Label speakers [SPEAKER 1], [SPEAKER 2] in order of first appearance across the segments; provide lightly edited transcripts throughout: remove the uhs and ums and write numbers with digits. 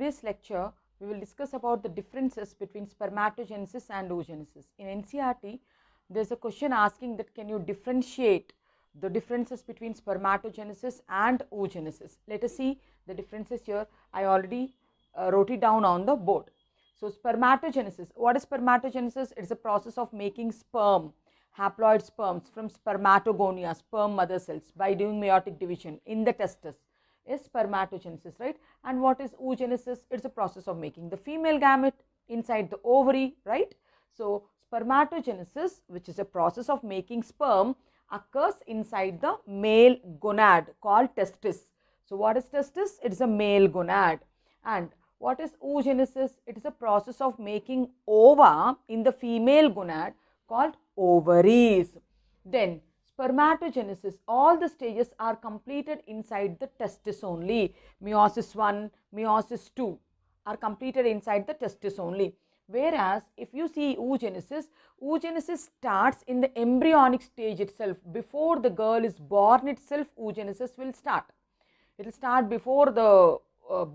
[SPEAKER 1] today's lecture, we will discuss about the differences between spermatogenesis and oogenesis. In NCERT, there is a question asking that can you differentiate the differences between spermatogenesis and oogenesis. Let us see the differences here. I already wrote it down on the board. So, spermatogenesis. What is spermatogenesis? It is a process of making sperm, haploid sperms from spermatogonia, sperm mother cells, by doing meiotic division in the testis, is spermatogenesis, right? And what is oogenesis? It's a process of making the female gamete inside the ovary, right? So, spermatogenesis, which is a process of making sperm, occurs inside the male gonad called testis. So, what is testis? It is a male gonad. And what is oogenesis? It is a process of making ova in the female gonad called ovaries. Then spermatogenesis, all the stages are completed inside the testis only. Meiosis 1, meiosis 2 are completed inside the testis only. Whereas if you see oogenesis, oogenesis starts in the embryonic stage itself. Before the girl is born itself, oogenesis will start. It will start before the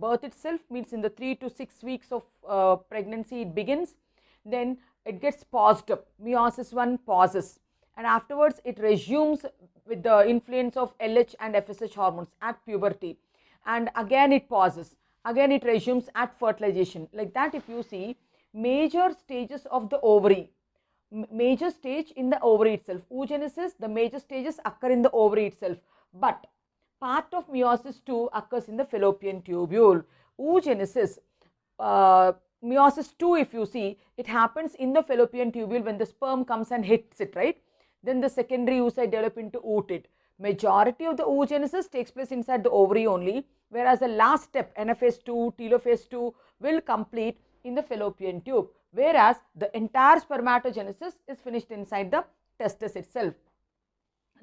[SPEAKER 1] birth itself, means in the 3 to 6 weeks of pregnancy it begins. Then it gets paused up. Meiosis 1 pauses, and afterwards it resumes with the influence of LH and FSH hormones at puberty, and again it pauses, again it resumes at fertilization. Like that, if you see major stages of the ovary, major stage in the ovary itself, oogenesis, the major stages occur in the ovary itself, but part of meiosis 2 occurs in the fallopian tubule. Oogenesis, meiosis 2, if you see, it happens in the fallopian tubule when the sperm comes and hits it, right? Then the secondary oocyte develop into oocyte. Majority of the oogenesis takes place inside the ovary only, whereas the last step, anaphase 2, telophase 2, will complete in the fallopian tube, whereas the entire spermatogenesis is finished inside the testis itself.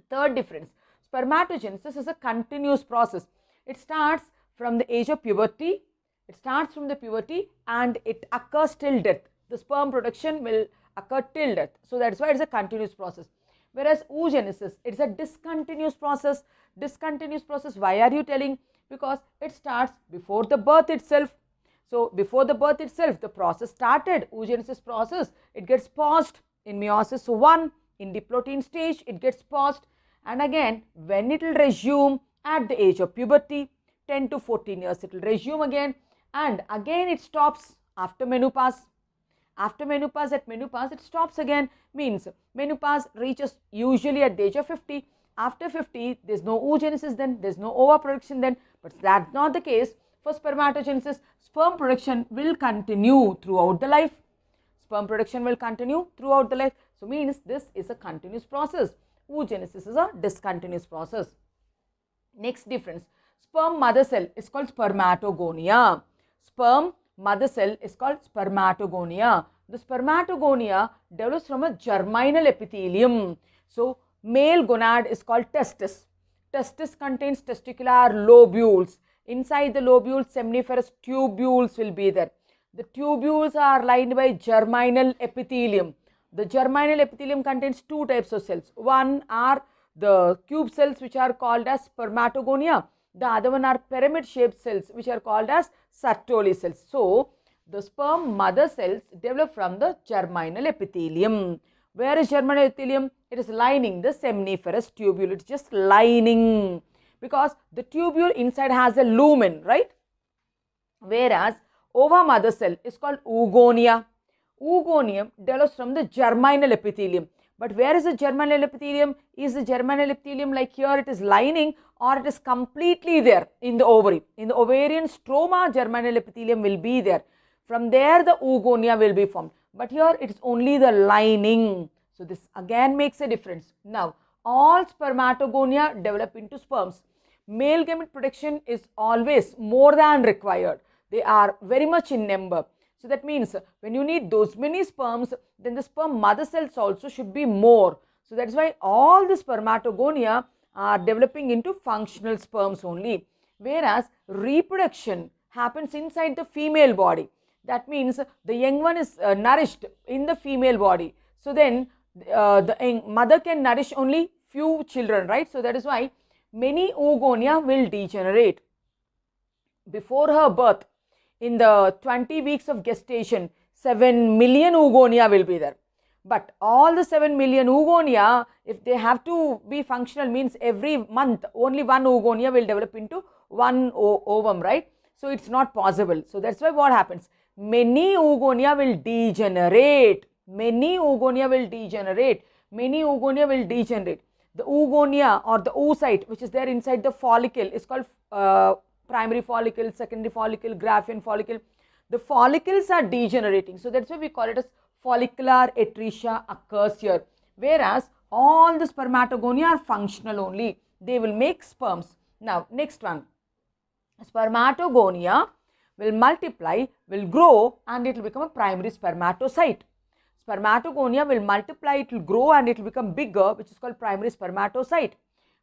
[SPEAKER 1] Third difference, spermatogenesis is a continuous process. It starts from the age of puberty. It starts from the puberty and it occurs till death. The sperm production will occur till death. So, that is why it is a continuous process. Whereas oogenesis, it is a discontinuous process. Discontinuous process, why are you telling? Because it starts before the birth itself. So, before the birth itself, the process started, oogenesis process, it gets paused in meiosis 1, in diplotin stage, it gets paused, and again when it will resume at the age of puberty, 10 to 14 years, it will resume again, and again it stops after menopause. After menopause, at menopause it stops again, means menopause reaches usually at the age of 50. After 50, there is no oogenesis then, there is no ova production then, but that is not the case for spermatogenesis. Sperm production will continue throughout the life. Sperm production will continue throughout the life. So, means this is a continuous process. Oogenesis is a discontinuous process. Next difference, sperm mother cell is called spermatogonia. Sperm mother cell is called spermatogonia. The spermatogonia develops from a germinal epithelium. So, male gonad is called testis. Testis contains testicular lobules. Inside the lobules, seminiferous tubules will be there. The tubules are lined by germinal epithelium. The germinal epithelium contains two types of cells. One are the cube cells, which are called as spermatogonia. The other one are pyramid shaped cells, which are called as Sertoli cells. So, the sperm mother cells develop from the germinal epithelium. Where is germinal epithelium? It is lining the seminiferous tubule. It is just lining, because the tubule inside has a lumen, right? Whereas ova mother cell is called oogonia. Oogonium develops from the germinal epithelium. But where is the germinal epithelium? Is the germinal epithelium like here it is lining, or it is completely there in the ovary? In the ovarian stroma, germinal epithelium will be there. From there the oogonia will be formed. But here it is only the lining. So, this again makes a difference. Now, all spermatogonia develop into sperms. Male gamete production is always more than required. They are very much in number. So, that means when you need those many sperms, then the sperm mother cells also should be more. So, that is why all the spermatogonia are developing into functional sperms only. Whereas, reproduction happens inside the female body. That means the young one is nourished in the female body. So, then the mother can nourish only few children, right? So, that is why many oogonia will degenerate before her birth. in the 20 weeks of gestation, 7 million oogonia will be there. But all the 7 million oogonia, if they have to be functional, means every month only one oogonia will develop into one ovum, right? So it's not possible. So that's why what happens? Many oogonia will degenerate. Many oogonia will degenerate. Many oogonia will degenerate. The oogonia or the oocyte which is there inside the follicle is called primary follicle, secondary follicle, Graafian follicle. The follicles are degenerating. So that's why we call it as follicular atresia occurs here. Whereas all the spermatogonia are functional only. They will make sperms. Now next one. Spermatogonia will multiply, will grow, and it will become a primary spermatocyte. Spermatogonia will multiply, it will grow, and it will become bigger, which is called primary spermatocyte.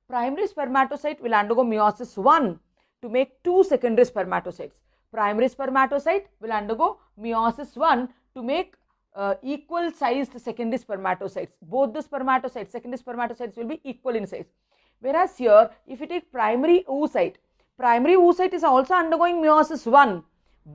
[SPEAKER 1] Primary spermatocyte will undergo meiosis 1 to make 2 secondary spermatocytes. Primary spermatocyte will undergo meiosis 1 to make equal sized secondary spermatocytes. Both the spermatocytes, secondary spermatocytes will be equal in size. Whereas here, if you take primary oocyte is also undergoing meiosis 1,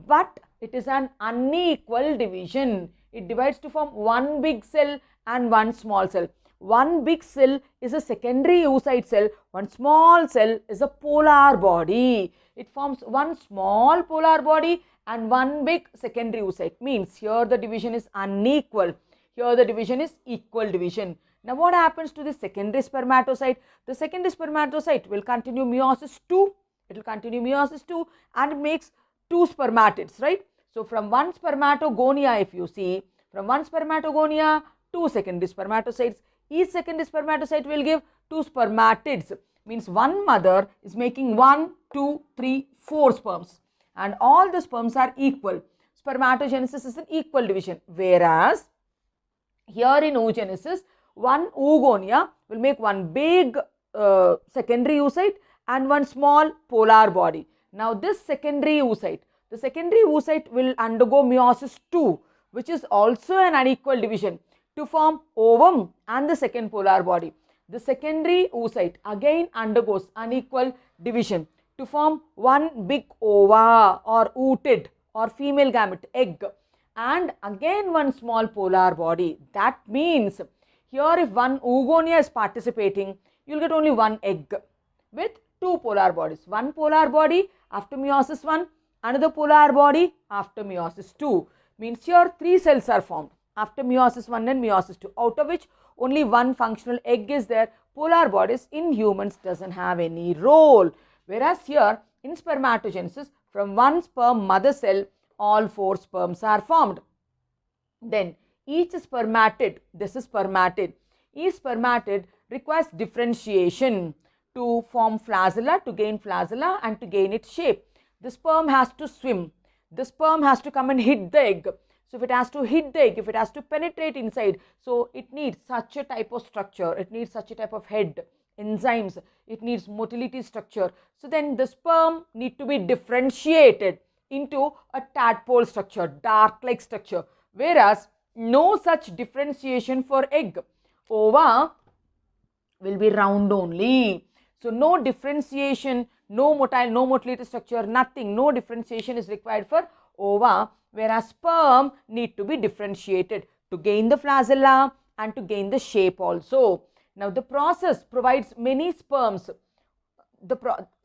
[SPEAKER 1] but it is an unequal division. It divides to form one big cell and one small cell. One big cell is a secondary oocyte cell, one small cell is a polar body. It forms one small polar body and one big secondary oocyte. Means here the division is unequal. Here the division is equal division. Now what happens to the secondary spermatocyte? The secondary spermatocyte will continue meiosis 2. It will continue meiosis 2 and it makes 2 spermatids, right? So from one spermatogonia, if you see, from one spermatogonia, 2 secondary spermatocytes. Each secondary spermatocyte will give 2 spermatids. Means one mother is making 1, 2, 3, 4 sperms. And all the sperms are equal. Spermatogenesis is an equal division. Whereas here in oogenesis, one oogonia will make one big secondary oocyte and one small polar body. Now this secondary oocyte, the secondary oocyte will undergo meiosis 2, which is also an unequal division, to form ovum and the second polar body. The secondary oocyte again undergoes unequal division to form one big ova or ootid or female gamete egg and again one small polar body. That means here if one oogonia is participating, you will get only one egg with 2 polar bodies. One polar body after meiosis 1, another polar body after meiosis 2. Means here 3 cells are formed after meiosis 1 and meiosis 2, out of which only one functional egg is there. Polar bodies in humans doesn't have any role. Whereas here in spermatogenesis, from one sperm mother cell, all 4 sperms are formed. Then each spermatid, this is spermatid, each spermatid requires differentiation to form flagella, to gain flagella and to gain its shape. The sperm has to swim. The sperm has to come and hit the egg. So if it has to hit the egg, if it has to penetrate inside, so it needs such a type of structure, it needs such a type of head, enzymes, it needs motility structure. So then the sperm need to be differentiated into a tadpole structure, dark-like structure, whereas no such differentiation for egg. Ova will be round only. So no differentiation, no motile, no motility structure, nothing, no differentiation is required for ova, whereas sperm need to be differentiated to gain the flagella and to gain the shape also. Now the process provides many sperms. The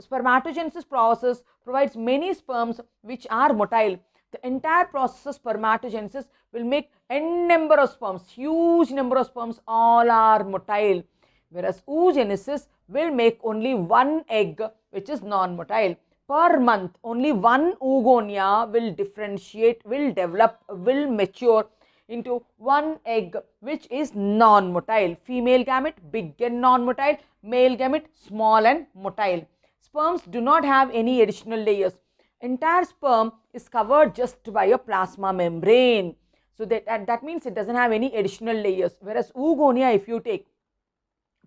[SPEAKER 1] spermatogenesis process provides many sperms which are motile. The entire process of spermatogenesis will make n number of sperms, huge number of sperms, all are motile. Whereas oogenesis will make only one egg which is non-motile. Per month, only one oogonia will differentiate, will develop, will mature into one egg which is non-motile. Female gamete, big and non-motile. Male gamete, small and motile. Sperms do not have any additional layers. Entire sperm is covered just by a plasma membrane. So that means it doesn't have any additional layers. Whereas oogonia, if you take,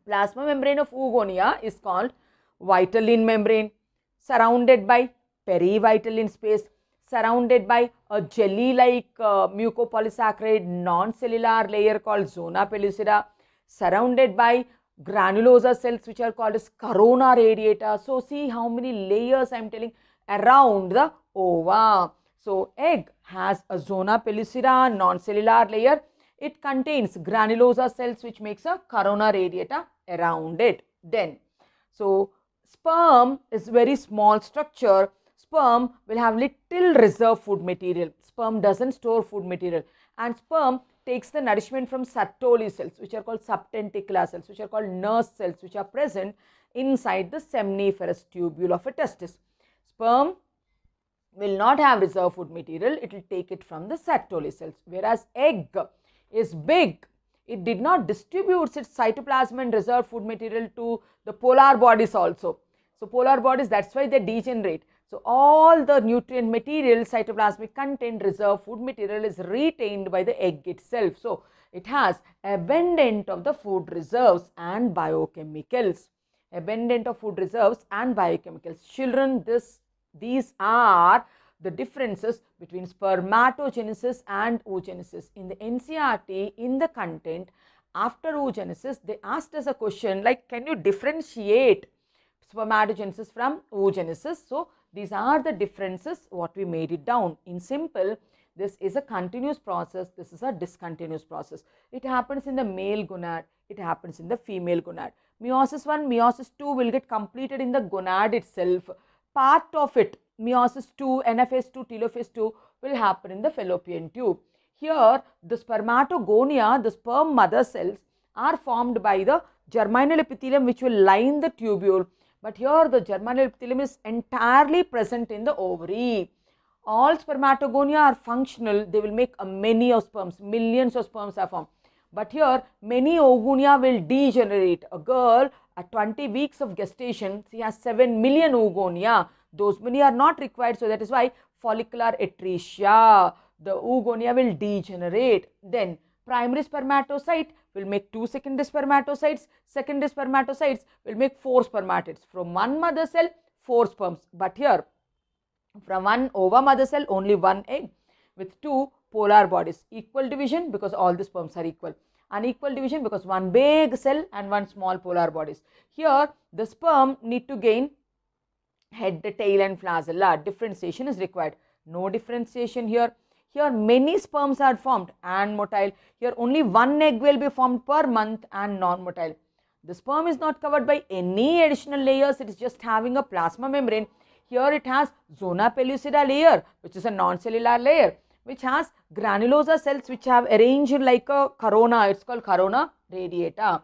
[SPEAKER 1] plasma membrane of oogonia is called vitelline membrane, surrounded by perivitelline space, surrounded by a jelly-like mucopolysaccharide non-cellular layer called zona pellucida, surrounded by granulosa cells which are called as corona radiata. So see how many layers I am telling around the ova. So, egg has a zona pellucida non-cellular layer. It contains granulosa cells which makes a corona radiata around it. Then, so sperm is very small structure. Sperm will have little reserve food material. Sperm doesn't store food material, and sperm takes the nourishment from Sertoli cells, which are called subtenticular cells, which are called nurse cells, which are present inside the seminiferous tubule of a testis. Sperm will not have reserve food material, it will take it from the Sertoli cells, whereas egg is big. It did not distribute its cytoplasm and reserve food material to the polar bodies also. So, polar bodies, that's why they degenerate. So, all the nutrient material, cytoplasmic content, reserve food material is retained by the egg itself. So, it has abundant of the food reserves and biochemicals. Abundant of food reserves and biochemicals. Children, these are the differences between spermatogenesis and oogenesis. In the NCERT, in the content, after oogenesis, they asked us a question like, can you differentiate spermatogenesis from oogenesis? So, these are the differences what we made it down. In simple, this is a continuous process, this is a discontinuous process. It happens in the male gonad, it happens in the female gonad. Meiosis 1, meiosis 2 will get completed in the gonad itself. Part of it, meiosis 2, anaphase 2, telophase 2 will happen in the fallopian tube. Here, the spermatogonia, the sperm mother cells are formed by the germinal epithelium which will line the tubule. But here the germinal epithelium is entirely present in the ovary. All spermatogonia are functional, they will make many of sperms, millions of sperms are formed. But here many oogonia will degenerate. A girl at 20 weeks of gestation, she has 7 million oogonia. Those many are not required, so that is why follicular atresia, the oogonia will degenerate. Then primary spermatocyte will make 2 secondary spermatocytes, secondary spermatocytes will make 4 spermatids. From one mother cell, 4 sperms. But here, from one ova mother cell, only 1 egg with 2 polar bodies. Equal division because all the sperms are equal. Unequal division because 1 big cell and 1 small polar bodies. Here, the sperm need to gain head, tail and flagella. Differentiation is required. No differentiation here. Here many sperms are formed and motile. Here only 1 egg will be formed per month and non-motile. The sperm is not covered by any additional layers. It is just having a plasma membrane. Here it has zona pellucida layer, which is a non-cellular layer, which has granulosa cells which have arranged like a corona. It's called corona radiata.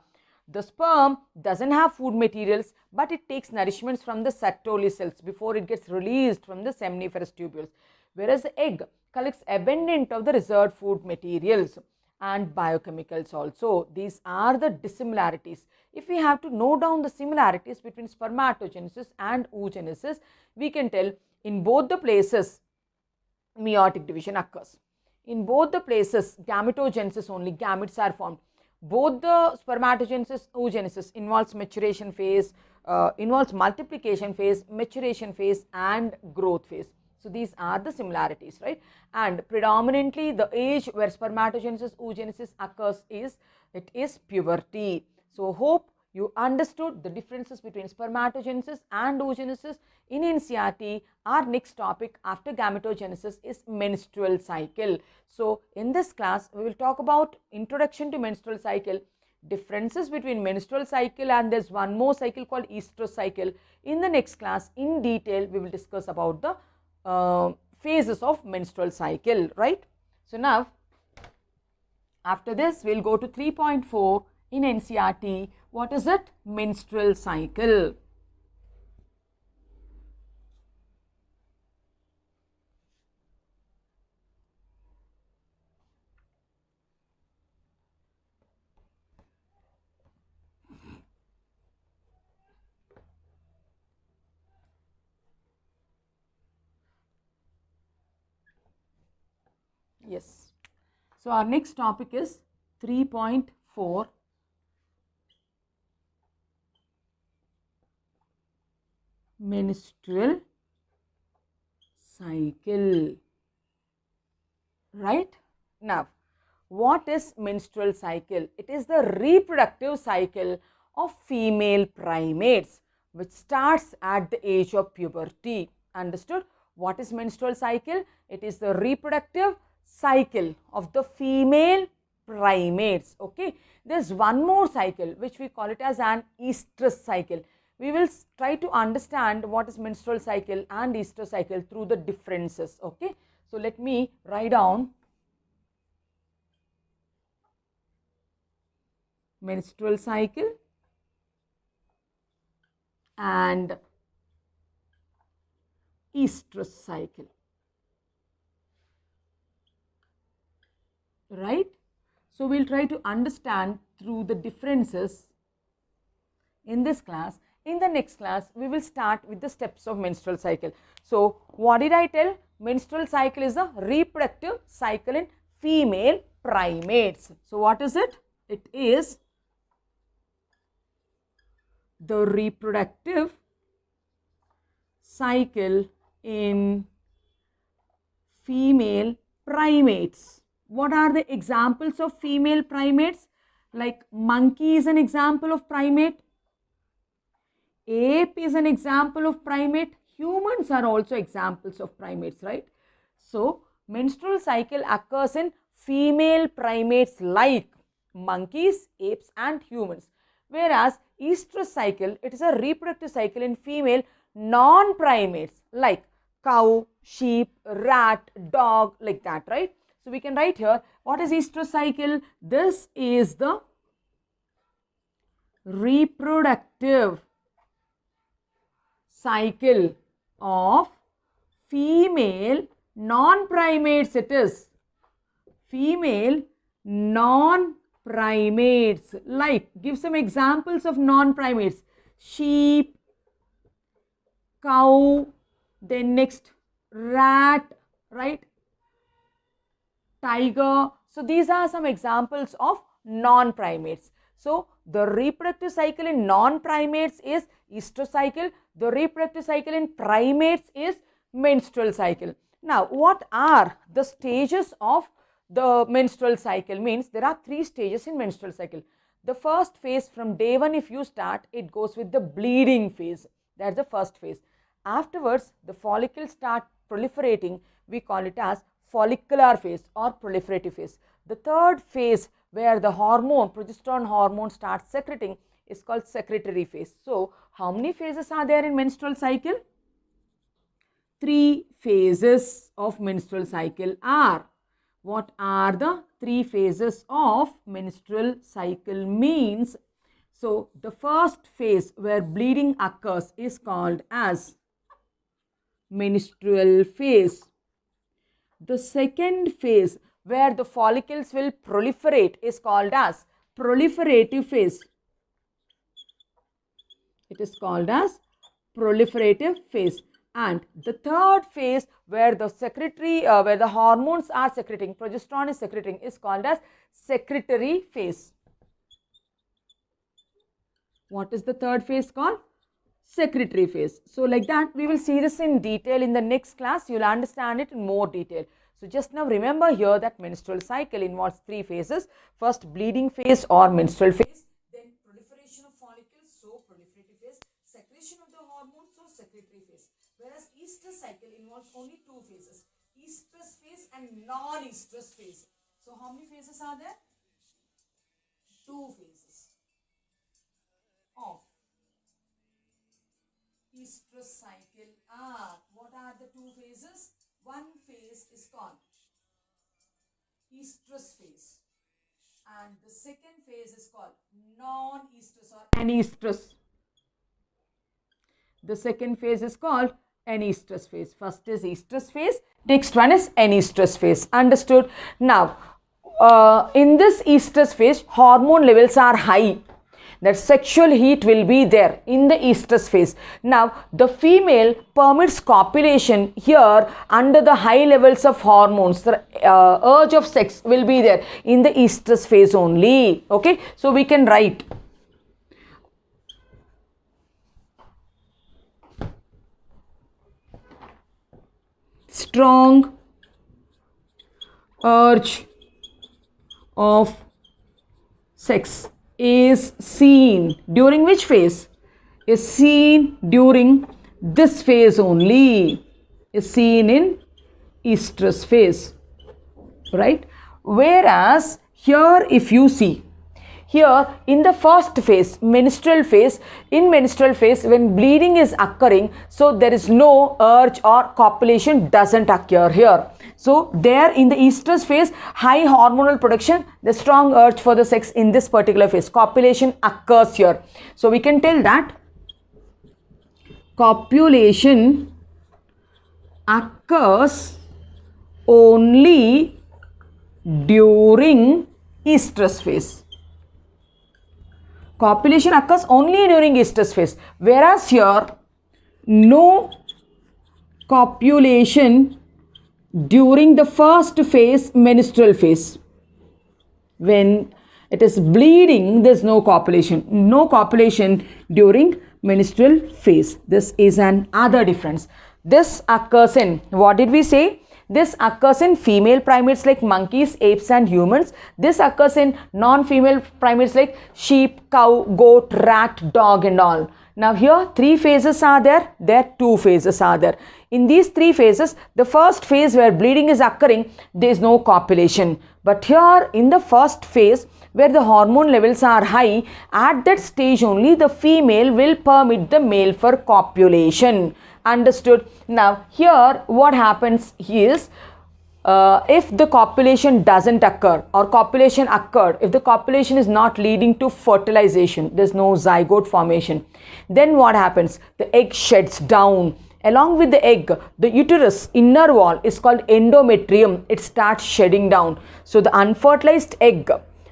[SPEAKER 1] The sperm doesn't have food materials, but it takes nourishments from the Sertoli cells before it gets released from the seminiferous tubules. Whereas the egg collects abundant of the reserved food materials and biochemicals also. These are the dissimilarities. If we have to note down the similarities between spermatogenesis and oogenesis, we can tell in both the places meiotic division occurs. In both the places gametogenesis only, gametes are formed. Both the spermatogenesis, oogenesis involves maturation phase, involves multiplication phase, maturation phase and growth phase. So, these are the similarities, right? And predominantly the age where spermatogenesis, oogenesis occurs is puberty. So, hope you understood the differences between spermatogenesis and oogenesis in NCERT. Our next topic after gametogenesis is menstrual cycle. So, in this class we will talk about introduction to menstrual cycle, differences between menstrual cycle, and there is one more cycle called estrous cycle. In the next class in detail we will discuss about the phases of menstrual cycle, right? So, now after this we will go to 3.4 in NCERT. What is it? Menstrual cycle. Yes. So, our next topic is 3.4 menstrual cycle, right? Now, what is menstrual cycle? It is the reproductive cycle of female primates which starts at the age of puberty. Understood? What is menstrual cycle? It is the reproductive cycle of the female primates. Okay, there's one more cycle which we call it as an estrous cycle. We will try to understand what is menstrual cycle and estrous cycle through the differences. Okay, so let me write down menstrual cycle and estrous cycle, right? So we'll try to understand through the differences in this class. In the next class, we will start with the steps of menstrual cycle. So what did I tell? Menstrual cycle is a reproductive cycle in female primates. So what is it? It is the reproductive cycle in female primates. What are the examples of female primates? Like monkey is an example of primate, ape is an example of primate, humans are also examples of primates, right? So menstrual cycle occurs in female primates like monkeys, apes and humans. Whereas estrous cycle, it is a reproductive cycle in female non-primates like cow, sheep, rat, dog, like that, right? So we can write here, what is estrous cycle? This is the reproductive cycle of female non-primates. It is female non-primates. Like, give some examples of non-primates. Sheep, cow, then next rat, right? Tiger. So these are some examples of non-primates. So the reproductive cycle in non-primates is estrous cycle. The reproductive cycle in primates is menstrual cycle. Now, what are the stages of the menstrual cycle? Means there are 3 stages in menstrual cycle. The first phase, from day 1 if you start, it goes with the bleeding phase. That's the first phase. Afterwards, the follicles start proliferating. We call it as follicular phase or proliferative phase. The third phase, where the hormone, progesterone hormone starts secreting, is called secretory phase. So how many phases are there in menstrual cycle? 3 phases of menstrual cycle are. What are the 3 phases of menstrual cycle means? So the first phase where bleeding occurs is called as menstrual phase. The second phase where the follicles will proliferate is called as proliferative phase. It is called as proliferative phase. And the third phase where the secretory, where the hormones are secreting, progesterone is secreting, is called as secretory phase. What is the third phase called? Secretory phase. So like that, we will see this in detail in the next class. You will understand it in more detail. So just now remember here that menstrual cycle involves 3 phases. First, bleeding phase or menstrual phase. Then proliferation of follicles, so proliferative phase. Secretion of the hormones, so secretory phase. Whereas estrous cycle involves only 2 phases. Estrous phase and non-estrous phase. So how many phases are there? 2 phases of estrous cycle are. What are the 2 phases? One phase is called estrous phase and the second phase is called non-estrous or anestrous. The second phase is called anestrous phase. First is estrous phase, next one is anestrous phase. Understood? Now, in this estrous phase, hormone levels are high. That sexual heat will be there in the estrous phase. Now, the female permits copulation here under the high levels of hormones. The urge of sex will be there in the estrous phase only. Okay, so we can write strong urge of sex is seen during which phase? Is seen during this phase only. is seen in estrus phase, right? Whereas here if you see, here in the first phase, menstrual phase, in menstrual phase when bleeding is occurring, so there is no urge or copulation doesn't occur here. So there in the estrus phase, high hormonal production, the strong urge for the sex in this particular phase, copulation occurs here. So we can tell that copulation occurs only during estrus phase. Copulation occurs only during estrus phase, whereas here no copulation during the first phase, menstrual phase. When it is bleeding, there is no copulation. No copulation during menstrual phase. This is an other difference. This occurs in, what did we say? This occurs in female primates like monkeys, apes and humans. This occurs in non-female primates like sheep, cow, goat, rat, dog and all. Now here 3 phases are there, there 2 phases are there. In these 3 phases, the first phase where bleeding is occurring, there is no copulation. But here in the first phase where the hormone levels are high, at that stage only the female will permit the male for copulation. Understood? Now here what happens is, if the copulation doesn't occur or copulation occurred, if the copulation is not leading to fertilization, there is no zygote formation, then what happens? The egg sheds down. Along with the egg, the uterus inner wall is called endometrium. It starts shedding down. So the unfertilized egg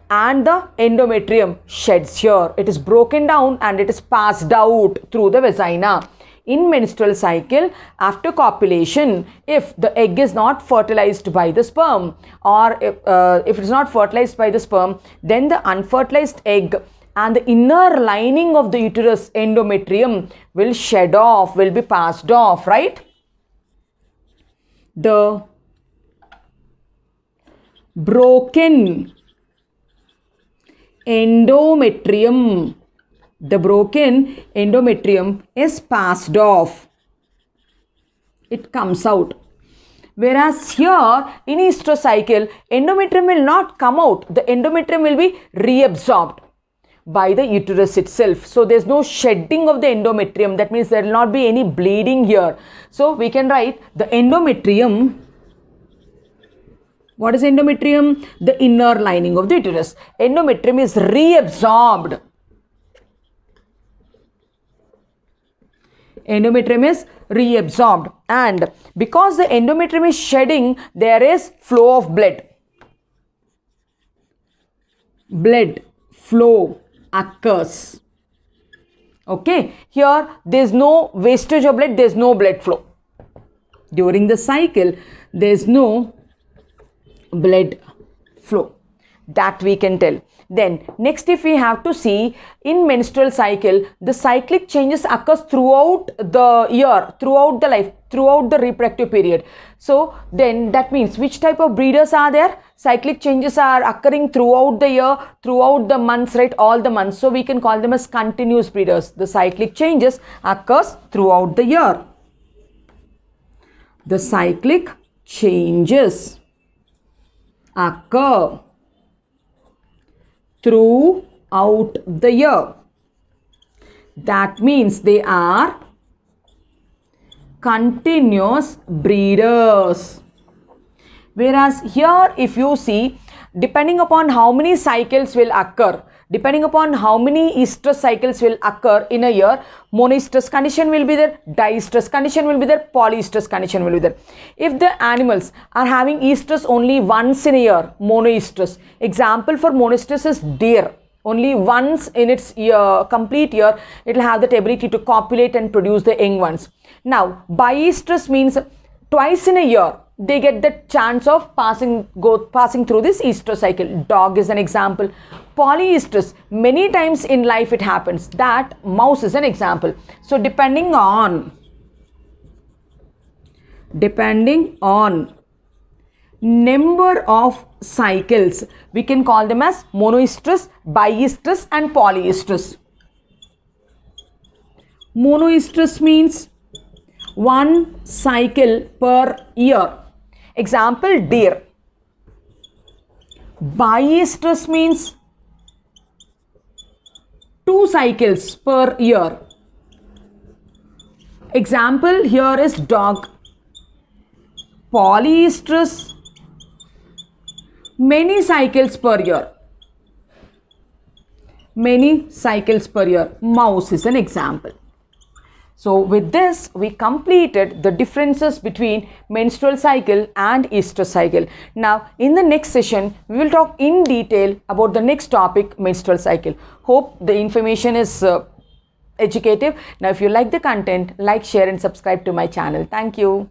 [SPEAKER 1] and the endometrium sheds here. It is broken down and it is passed out through the vagina. In menstrual cycle, after copulation, if the egg is not fertilized by the sperm, or if it is not fertilized by the sperm, then the unfertilized egg and the inner lining of the uterus, endometrium, will shed off, will be passed off, right? The broken endometrium, is passed off. It comes out. Whereas here in estrous cycle, endometrium will not come out. The endometrium will be reabsorbed by the uterus itself. So there is no shedding of the endometrium. That means there will not be any bleeding here. So we can write the endometrium. What is endometrium? The inner lining of the uterus. Endometrium is reabsorbed. Endometrium is reabsorbed, and because the endometrium is shedding, there is flow of blood. Blood flow occurs. Okay, here there is no wastage of blood, there is no blood flow. During the cycle, there is no blood flow. That we can tell. Then next, if we have to see, in menstrual cycle, the cyclic changes occurs throughout the year, throughout the life, throughout the reproductive period. So then that means which type of breeders are there? Cyclic changes are occurring throughout the year, throughout the months, right? All the months. So we can call them as continuous breeders. The cyclic changes occurs throughout the year. The cyclic changes occur throughout the year. That means they are continuous breeders. Whereas here if you see, depending upon how many cycles will occur, depending upon how many estrous cycles will occur in a year, monoestrous condition will be there, diestrous condition will be there, polyestrous condition will be there. If the animals are having estrus only once in a year, monoestrous. Example for monoestrous is deer. Only once in its year, complete year, it will have that ability to copulate and produce the young ones. Now, biestrous means twice in a year they get the chance of passing through this estrous cycle. Dog is an example. Polyestrous, many times in life it happens. That mouse is an example. So depending on number of cycles, we can call them as monoestrous, biestrous and polyestrous. Monoestrous means one cycle per year. Example, deer. Biestrus means 2 cycles per year. Example here is dog. Polyestrus, many cycles per year. Many cycles per year. Mouse is an example. So with this, we completed the differences between menstrual cycle and estrous cycle. Now, in the next session, we will talk in detail about the next topic, menstrual cycle. Hope the information is educative. Now, if you like the content, like, share and subscribe to my channel. Thank you.